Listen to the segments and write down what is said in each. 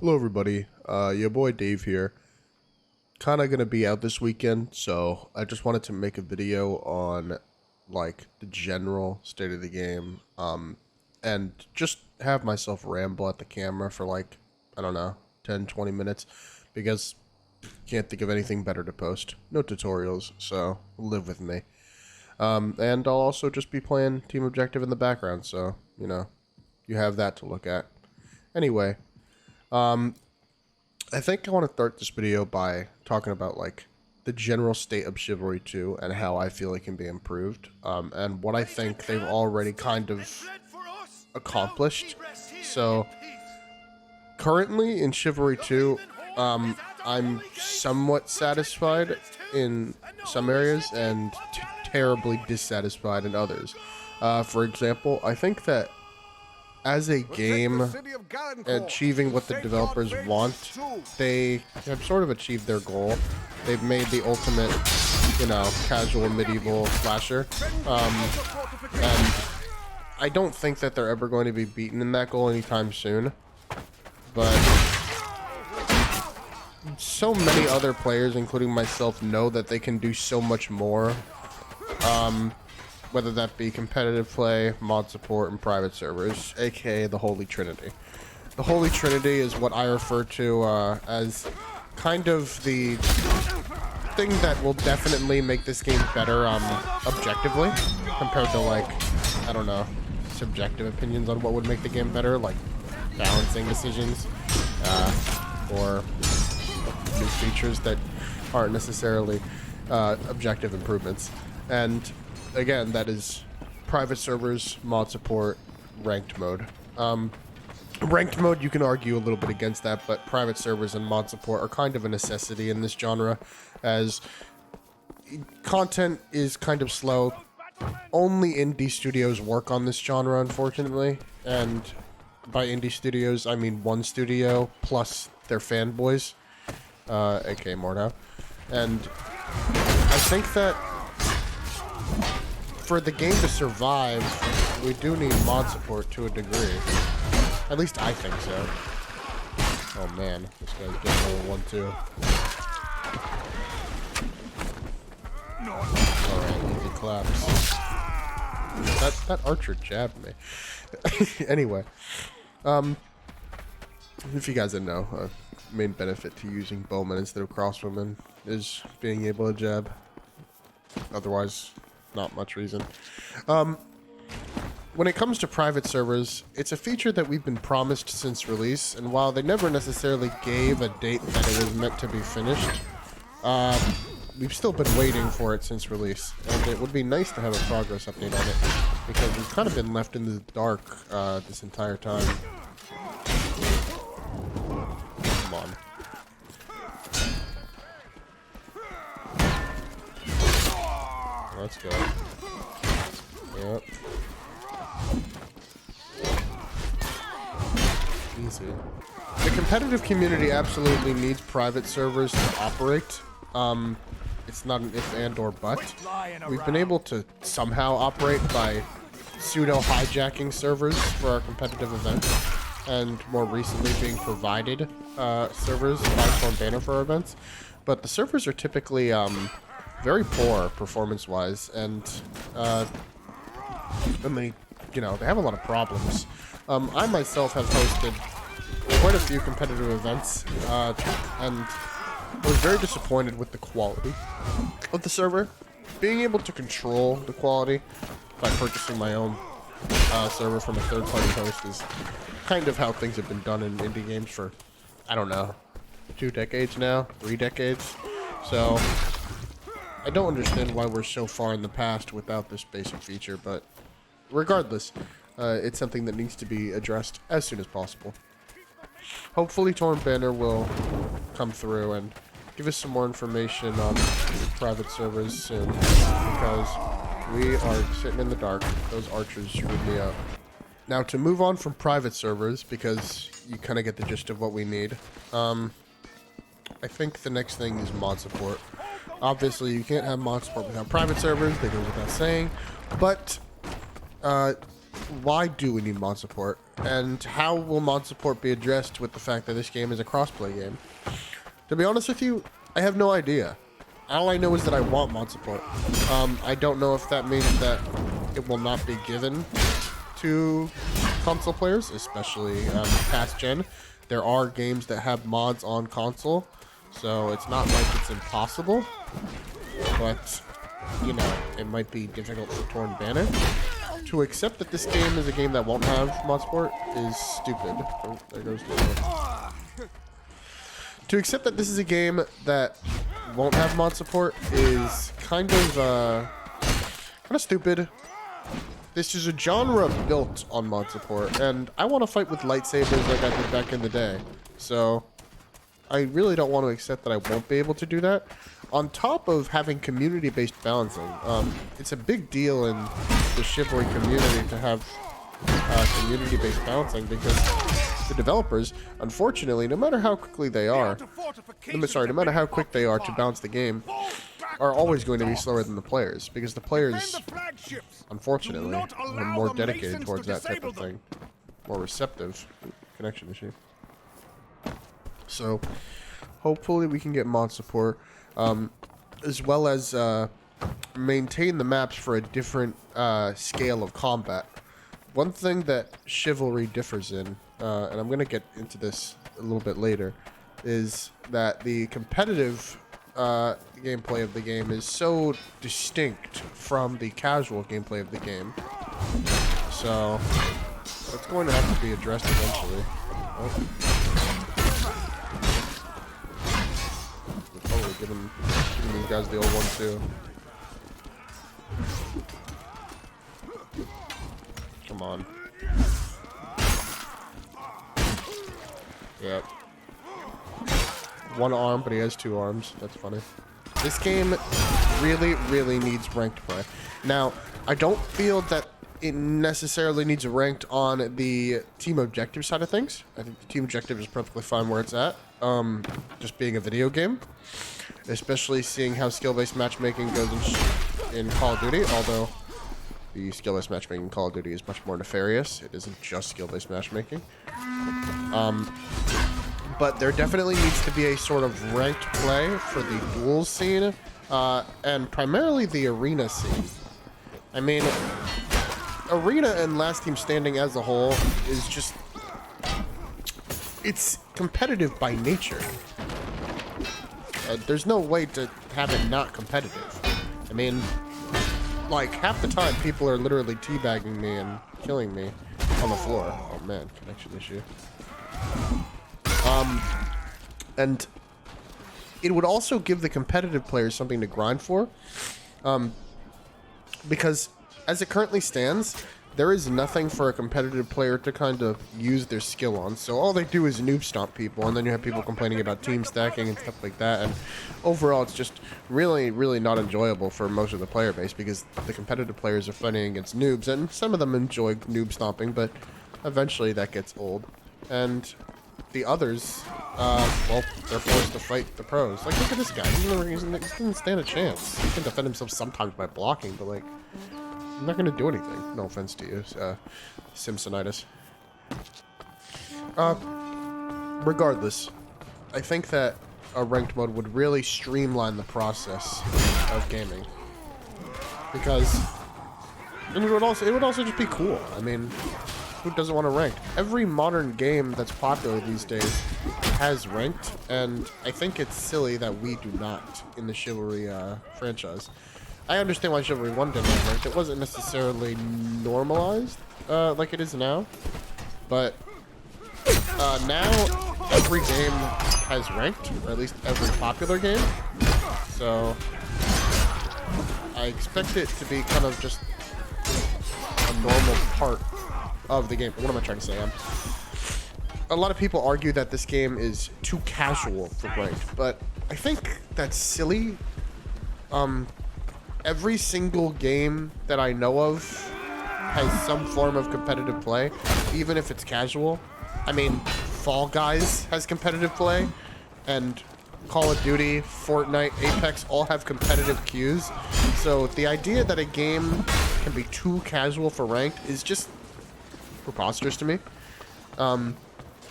Hello everybody, your boy Dave here. Kinda gonna be out this weekend, so I just wanted to make a video on, like, the general state of the game, and just have myself ramble at the camera for, like, I don't know, 10-20 minutes, because can't think of anything better to post. No tutorials, so live with me. And I'll also just be playing Team Objective in the background, so, you know, you have that to look at. Anyway, I think I want to start this video by talking about, like, the general state of Chivalry 2 and how I feel it can be improved, and what I think they've already kind of accomplished. So, currently in Chivalry 2, I'm somewhat satisfied in some areas and terribly dissatisfied in others. For example, I think that as a game, achieving what the developers want, they have sort of achieved their goal. They've made the ultimate, you know, casual medieval slasher. And I don't think that they're ever going to be beaten in that goal anytime soon. But so many other players, including myself, know that they can do so much more. Whether that be competitive play, mod support, and private servers, aka the Holy Trinity. The Holy Trinity is what I refer to as kind of the thing that will definitely make this game better objectively, compared to, like, I don't know, subjective opinions on what would make the game better, like balancing decisions, or new features that aren't necessarily objective improvements. And again, that is private servers, mod support, ranked mode. Ranked mode, you can argue a little bit against that, but private servers and mod support are kind of a necessity in this genre, as content is kind of slow. Only indie studios work on this genre, unfortunately, and by indie studios, I mean one studio plus their fanboys, aka Mordhau. And I think that for the game to survive, we do need mod support to a degree. At least I think so. Oh man, this guy's getting level 1 too. Alright, easy claps. That archer jabbed me. Anyway, if you guys didn't know, main benefit to using bowmen instead of crossbowmen is being able to jab. Otherwise, not much reason. When it comes to private servers, it's a feature that we've been promised since release, and while they never necessarily gave a date that it was meant to be finished, we've still been waiting for it since release, and it would be nice to have a progress update on it, because we've kind of been left in the dark this entire time. Come on. Let's go. Yep. Easy. The competitive community absolutely needs private servers to operate. It's not an if and or but. We've been able to somehow operate by pseudo-hijacking servers for our competitive events, and more recently being provided servers by Storm Banner for our events. But the servers are typically very poor performance-wise, and they, you know, they have a lot of problems. I myself have hosted quite a few competitive events, and was very disappointed with the quality of the server. Being able to control the quality by purchasing my own server from a third-party host is kind of how things have been done in indie games for, I don't know, 2 decades now, 3 decades. So I don't understand why we're so far in the past without this basic feature, but regardless, it's something that needs to be addressed as soon as possible. Hopefully Torn Banner will come through and give us some more information on private servers soon, because we are sitting in the dark. Those archers screwed me up. Now, to move on from private servers, because you kind of get the gist of what we need, I think the next thing is mod support. Obviously, you can't have mod support without private servers, that goes without saying, but why do we need mod support? And how will mod support be addressed with the fact that this game is a crossplay game? To be honest with you, I have no idea. All I know is that I want mod support. I don't know if that means that it will not be given to console players, especially past gen. There are games that have mods on console, so it's not like it's impossible, but, you know, it might be difficult for Torn Banner. To accept that this game is a game that won't have mod support is stupid. Oh, there goes the other. To accept that this is a game that won't have mod support is kind of stupid. This is a genre built on mod support, and I want to fight with lightsabers like I did back in the day. So I really don't want to accept that I won't be able to do that. On top of having community-based balancing, it's a big deal in the Chivalry community to have community-based balancing, because the developers, unfortunately, no matter how quickly they are, no matter how quick they are to balance the game, are always going to be slower than the players, because the players, unfortunately, are more dedicated towards that type of thing, more receptive. Connection issue. So, hopefully we can get mod support, as well as maintain the maps for a different scale of combat. One thing that Chivalry differs in, and I'm going to get into this a little bit later, is that the competitive gameplay of the game is so distinct from the casual gameplay of the game. So, it's going to have to be addressed eventually. Oh. Totally giving these guys the old one too. Come on. Yep. One arm, but he has two arms. That's funny. This game really, really needs ranked play. Now, I don't feel that it necessarily needs ranked on the team objective side of things. I think the team objective is perfectly fine where it's at. Just being a video game. Especially seeing how skill-based matchmaking goes in Call of Duty, although the skill-based matchmaking in Call of Duty is much more nefarious. It isn't just skill-based matchmaking. But there definitely needs to be a sort of ranked play for the duels scene, and primarily the arena scene. I mean, arena and last team standing as a whole is just... it's competitive by nature. There's no way to have it not competitive. I mean, like, half the time people are literally teabagging me and killing me on the floor. Oh man, connection issue. And it would also give the competitive players something to grind for, because as it currently stands, there is nothing for a competitive player to kind of use their skill on. So all they do is noob stomp people, and then you have people complaining about team stacking and stuff like that. And overall, it's just really, really not enjoyable for most of the player base, because the competitive players are fighting against noobs, and some of them enjoy noob stomping, but eventually that gets old. And the others, well, they're forced to fight the pros. Like, look at this guy. He doesn't stand a chance. He can defend himself sometimes by blocking, but, like, I'm not going to do anything. No offense to you, Simpsonitis. Regardless, I think that a ranked mode would really streamline the process of gaming. Because it would also just be cool. I mean, who doesn't want to rank? Every modern game that's popular these days has ranked, and I think it's silly that we do not in the Chivalry franchise. I understand why Chivalry 1 didn't have ranked. It wasn't necessarily normalized like it is now, but now every game has ranked, or at least every popular game. So I expect it to be kind of just a normal part of the game. What am I trying to say? A lot of people argue that this game is too casual for ranked, but I think that's silly. Every single game that I know of has some form of competitive play, even if it's casual. I mean, Fall Guys has competitive play, and Call of Duty, Fortnite, Apex all have competitive queues. So the idea that a game can be too casual for ranked is just preposterous to me.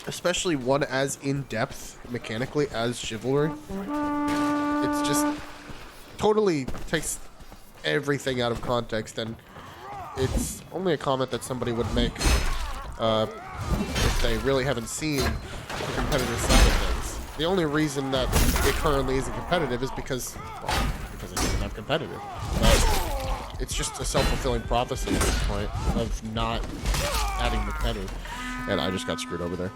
Especially one as in-depth mechanically as Chivalry. It's just totally takes everything out of context, and it's only a comment that somebody would make if they really haven't seen the competitive side of things. The only reason that it currently isn't competitive is because it doesn't have competitive. But it's just a self-fulfilling prophecy at this point of not adding competitive. And I just got screwed over there.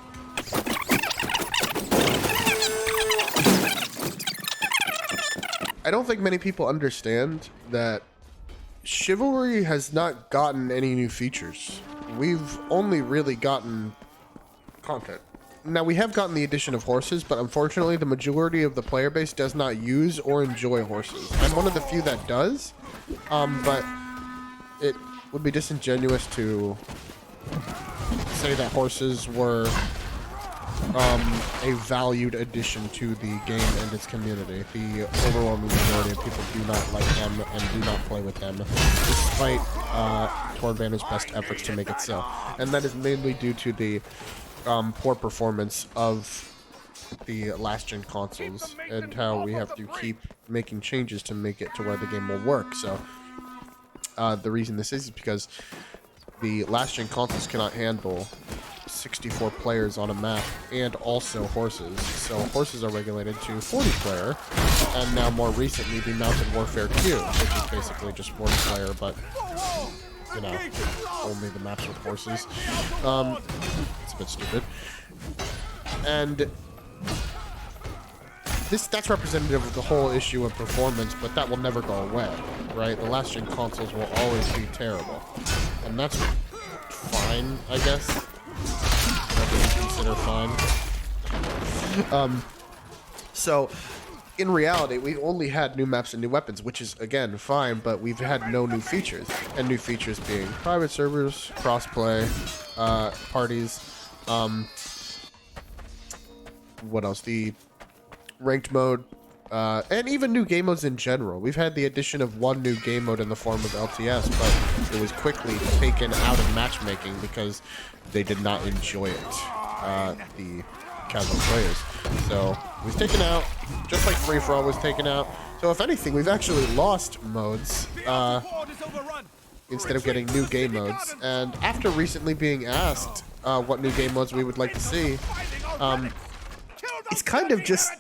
I don't think many people understand that Chivalry has not gotten any new features. We've only really gotten content. Now, we have gotten the addition of horses, but unfortunately the majority of the player base does not use or enjoy horses. I'm one of the few that does, but it would be disingenuous to say that horses were a valued addition to the game and its community. The overwhelming majority of people do not like them and do not play with them, despite Torbanner's best efforts to make it so. And that is mainly due to the poor performance of the last-gen consoles and how we have to keep making changes to make it to where the game will work. So the reason this is because the last-gen consoles cannot handle 64 players on a map and also horses. So horses are regulated to 40 player, and now more recently the Mounted Warfare Q, which is basically just 40 player, but you know, only the maps with horses. It's a bit stupid. And that's representative of the whole issue of performance, but that will never go away, right? The last-gen consoles will always be terrible. And that's fine, I guess. Whatever you consider fine. So, in reality, we only had new maps and new weapons, which is, again, fine, but we've had no new features. And new features being private servers, crossplay, parties, what else? The ranked mode, and even new game modes in general. We've had the addition of one new game mode in the form of LTS, but it was quickly taken out of matchmaking because they did not enjoy it, the casual players. So it was taken out, just like Free For All was taken out. So if anything, we've actually lost modes instead of getting new game modes. And after recently being asked what new game modes we would like to see, it's kind of just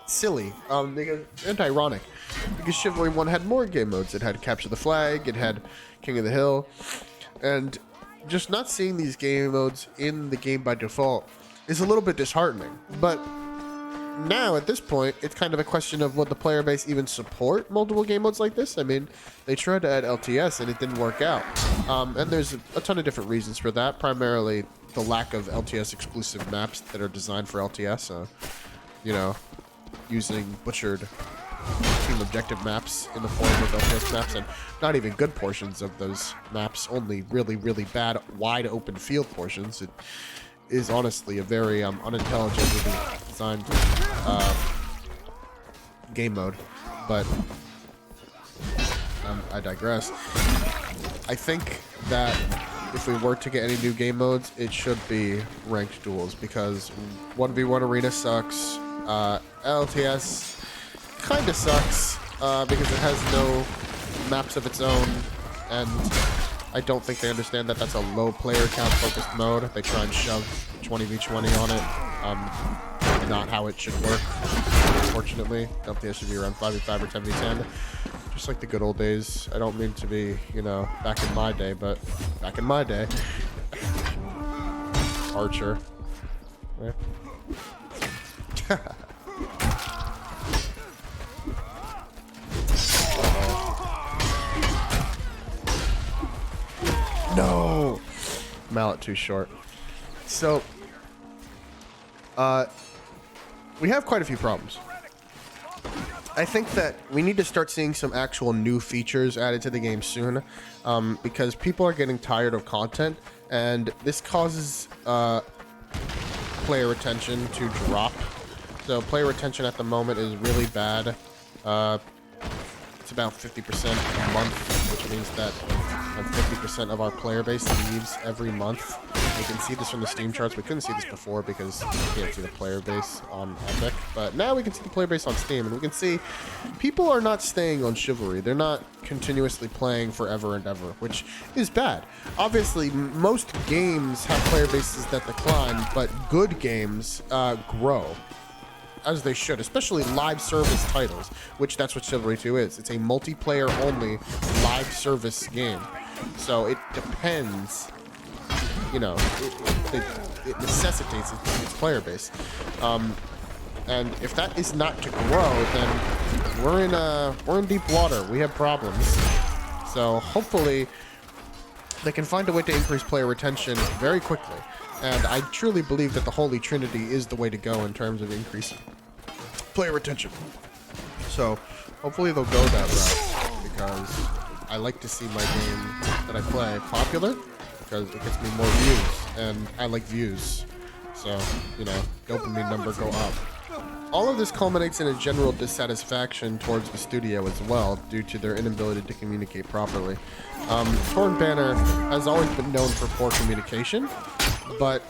silly, and ironic, because Chivalry 1 had more game modes. It had Capture the Flag, it had King of the Hill, and just not seeing these game modes in the game by default is a little bit disheartening. But now, at this point, it's kind of a question of would the player base even support multiple game modes like this? I mean, they tried to add LTS and it didn't work out. And there's a ton of different reasons for that, primarily the lack of LTS exclusive maps that are designed for LTS. You know, using butchered team objective maps in the form of LTS maps, and not even good portions of those maps, only really, really bad, wide open field portions. It is honestly a very unintelligently designed game mode, but I digress. I think that if we were to get any new game modes, it should be ranked duels, because 1v1 arena sucks. LTS kind of sucks because it has no maps of its own, and I don't think they understand that that's a low player count focused mode. They try and shove 20v20 on it. Not how it should work, unfortunately. LTS should be around 5v5 or 10v10, just like the good old days. I don't mean to be, you know, back in my day, but back in my day. Archer. Yeah. No! Mallet too short. So, we have quite a few problems. I think that we need to start seeing some actual new features added to the game soon, because people are getting tired of content, and this causes player retention to drop. So player retention at the moment is really bad. It's about 50% a month, which means that and 50% of our player base leaves every month. We can see this from the Steam charts. We couldn't see this before because we can't see the player base on Epic, but now we can see the player base on Steam, and we can see people are not staying on Chivalry. They're not continuously playing forever and ever, which is bad. Obviously, most games have player bases that decline, but good games grow, as they should, especially live service titles, which that's what Chivalry 2 is. It's a multiplayer-only live service game. So it depends, you know, it necessitates its player base. And if that is not to grow, then we're in deep water. We have problems. So hopefully they can find a way to increase player retention very quickly. And I truly believe that the Holy Trinity is the way to go in terms of increasing player retention. So hopefully they'll go that route, because I like to see my game that I play popular, because it gets me more views, and I like views. So, you know, dopamine number go up. All of this culminates in a general dissatisfaction towards the studio as well, due to their inability to communicate properly. Torn Banner has always been known for poor communication, but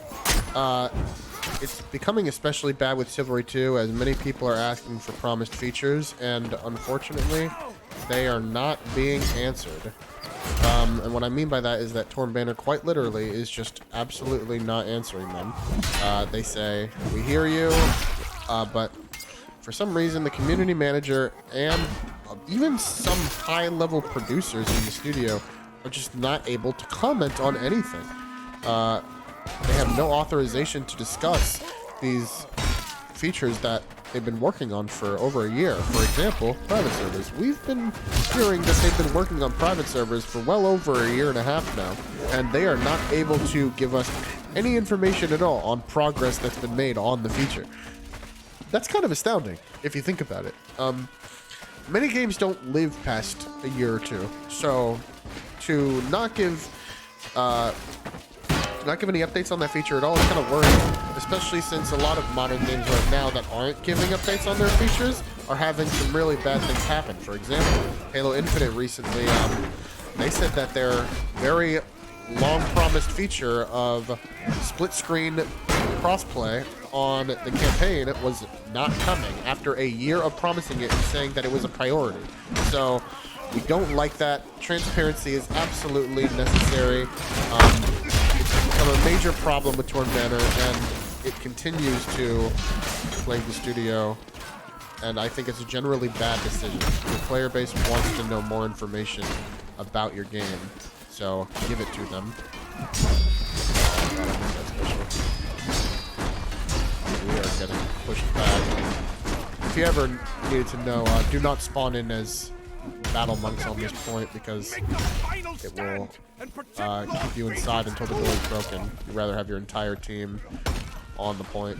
it's becoming especially bad with Chivalry 2, as many people are asking for promised features, and unfortunately, they are not being answered. And what I mean by that is that Torn Banner quite literally is just absolutely not answering them. They say, "We hear you," but for some reason the community manager and even some high-level producers in the studio are just not able to comment on anything. They have no authorization to discuss these features that they've been working on for over a year. For example, private servers. We've been hearing that they've been working on private servers for well over a year and a half now, and they are not able to give us any information at all on progress that's been made on the feature. That's kind of astounding, if you think about it. Many games don't live past a year or two, so to not give any updates on that feature at all is kind of worrying, especially since a lot of modern games right now that aren't giving updates on their features are having some really bad things happen. For example, Halo Infinite recently, they said that their very long-promised feature of split-screen crossplay on the campaign was not coming after a year of promising it and saying that it was a priority. So we don't like that. Transparency is absolutely necessary. It's become a major problem with Torn Banner, and it continues to plague the studio, and I think it's a generally bad decision. Your player base wants to know more information about your game, so give it to them. We are getting pushed back. If you ever needed to know, do not spawn in as battle monks on this point, because it will keep you inside until the door is broken. You'd rather have your entire team on the point.